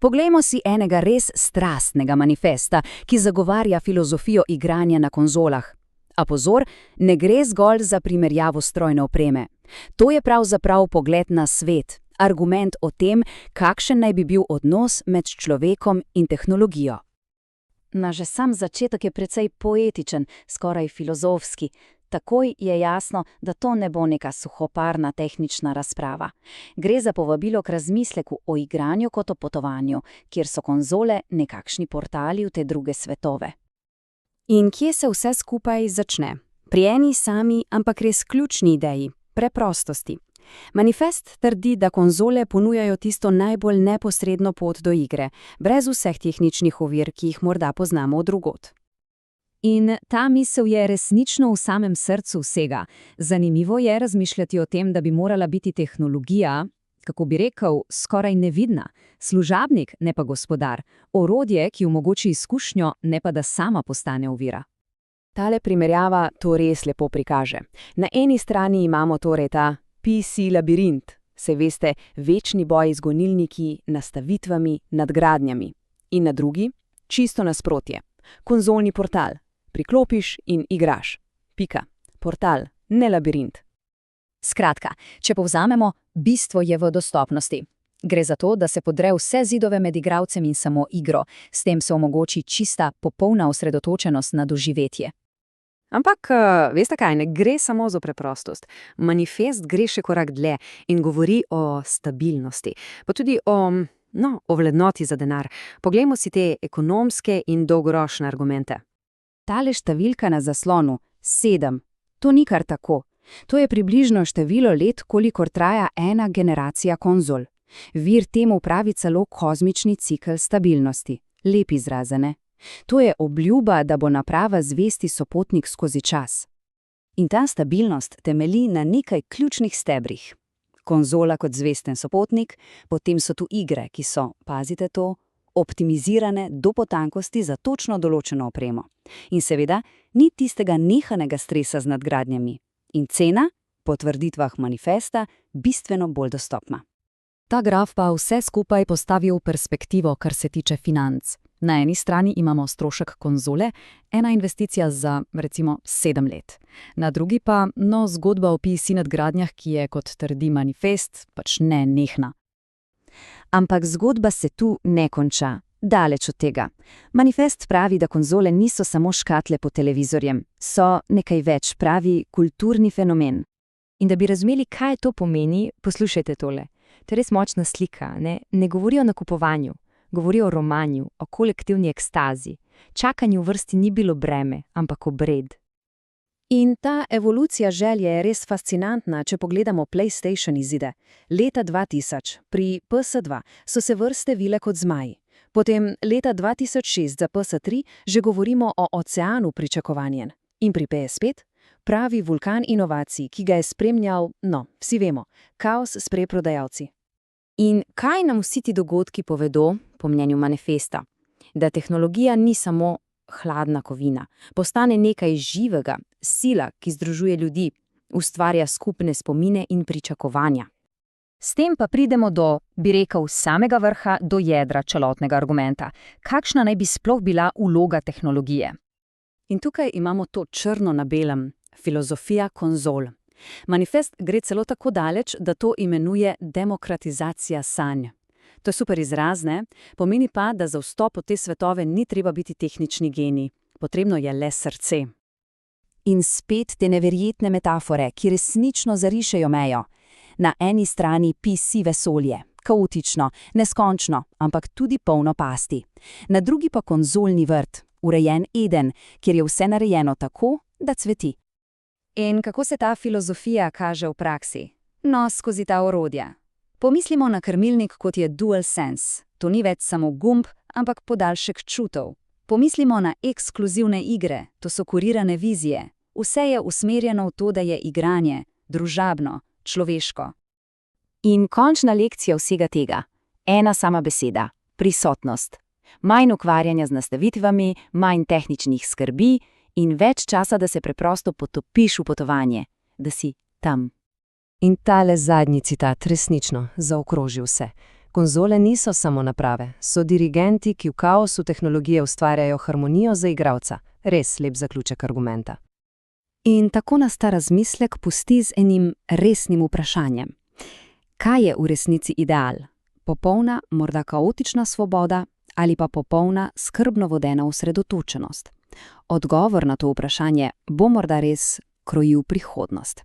Poglejmo si enega res strastnega manifesta, ki zagovarja filozofijo igranja na konzolah. A pozor, ne gre zgolj za primerjavo strojne opreme. To je pravzaprav pogled na svet, argument o tem, kakšen naj bi bil odnos med človekom in tehnologijo. Že sam začetek je precej poetičen, skoraj filozofski. Takoj je jasno, da to ne bo neka suhoparna tehnična razprava. Gre za povabilo k razmisleku o igranju kot o potovanju, kjer so konzole nekakšni portali v te druge svetove. In kje se vse skupaj začne? Pri eni sami, ampak res ključni ideji – preprostosti. Manifest trdi, da konzole ponujajo tisto najbolj neposredno pot do igre, brez vseh tehničnih ovir, ki jih morda poznamo drugod. In ta misel je resnično v samem srcu vsega. Zanimivo je razmišljati o tem, da bi morala biti tehnologija, kako bi rekel, skoraj nevidna, služabnik, ne pa gospodar, orodje, ki omogoči izkušnjo, ne pa da sama postane ovira. Tale primerjava to res lepo prikaže. Na eni strani imamo torej ta PC labirint, se veste, večni boj z gonilniki, nastavitvami, nadgradnjami. In na drugi, čisto nasprotje, konzolni portal. Priklopiš in igraš. Pika. Portal, ne labirint. Skratka, če povzamemo, bistvo je v dostopnosti. Gre za to, da se podre vse zidove med igralcem in samo igro, s tem se omogoči čista, popolna osredotočenost na doživetje. Ampak, veste kaj, ne gre samo za preprostost. Manifest gre še korak dlje in govori o stabilnosti, pa tudi o vrednoti za denar. Poglejmo si te ekonomske in dolgoročne argumente. Tale številka na zaslonu, 7, to ni kar tako. To je približno število let, kolikor traja ena generacija konzol. Vir temu pravi celo kozmični cikel stabilnosti. Lep izrazene. To je obljuba, da bo naprava zvesti sopotnik skozi čas. In ta stabilnost temelji na nekaj ključnih stebrih. Konzola kot zvesten sopotnik, potem so tu igre, ki so, pazite to, optimizirane do potankosti za točno določeno opremo. In seveda, ni tistega nehanega stresa z nadgradnjami. In cena, po tvrditvah manifesta, bistveno bolj dostopna. Ta graf pa vse skupaj postavi v perspektivo, kar se tiče financ. Na eni strani imamo strošek konzole, ena investicija za, recimo, 7 let. Na drugi pa, zgodba o PC nadgradnjah, ki je, kot trdi manifest, pač nenehna. Ampak zgodba se tu ne konča. Daleč od tega. Manifest pravi, da konzole niso samo škatle pod televizorjem, so nekaj več, pravi kulturni fenomen. In da bi razumeli, kaj to pomeni, poslušajte tole. To je res močna slika, ne govori o nakupovanju, govori o romanju, o kolektivni ekstazi. Čakanje v vrsti ni bilo breme, ampak obred. In ta evolucija želje je res fascinantna, če pogledamo PlayStation izide. Leta 2000, pri PS2, so se vrste vile kot zmaji. Potem leta 2006 za PS3 že govorimo o oceanu pričakovanjen. In pri PS5 pravi vulkan inovacij, ki ga je spremljal, vsi vemo, kaos s preprodajalci. In kaj nam vsi ti dogodki povedo, po mnenju manifesta? Da tehnologija ni samo hladna kovina, postane nekaj živega, sila, ki združuje ljudi, ustvarja skupne spomine in pričakovanja. S tem pa pridemo do, bi rekel, samega vrha, do jedra celotnega argumenta. Kakšna naj bi sploh bila vloga tehnologije? In tukaj imamo to črno na belem, filozofija konzol. Manifest gre celo tako daleč, da to imenuje demokratizacija sanj. To je super izraz, ne? Pomeni pa, da za vstop v te svetove ni treba biti tehnični genij. Potrebno je le srce. In spet te neverjetne metafore, ki resnično zarišejo mejo. Na eni strani PC vesolje, kaotično, neskončno, ampak tudi polno pasti. Na drugi pa konzolni vrt, urejen Eden, kjer je vse narejeno tako, da cveti. In kako se ta filozofija kaže v praksi? Skozi ta orodja. Pomislimo na krmilnik, kot je DualSense. To ni več samo gumb, ampak podaljšek čutov. Pomislimo na ekskluzivne igre, to so kurirane vizije. Vse je usmerjeno v to, da je igranje, družabno, človeško. In končna lekcija vsega tega. Ena sama beseda. Prisotnost. Manj ukvarjanja z nastavitvami, manj tehničnih skrbi in več časa, da se preprosto potopiš v potovanje. Da si tam. In tale zadnji citat resnično zaokroži vse. Konzole niso samo naprave, so dirigenti, ki v kaosu tehnologije ustvarjajo harmonijo za igralca. Res lep zaključek argumenta. In tako nas ta razmislek pusti z enim resnim vprašanjem. Kaj je v resnici ideal? Popolna, morda kaotična svoboda ali pa popolna, skrbno vodena osredotočenost? Odgovor na to vprašanje bo morda res krojil prihodnost.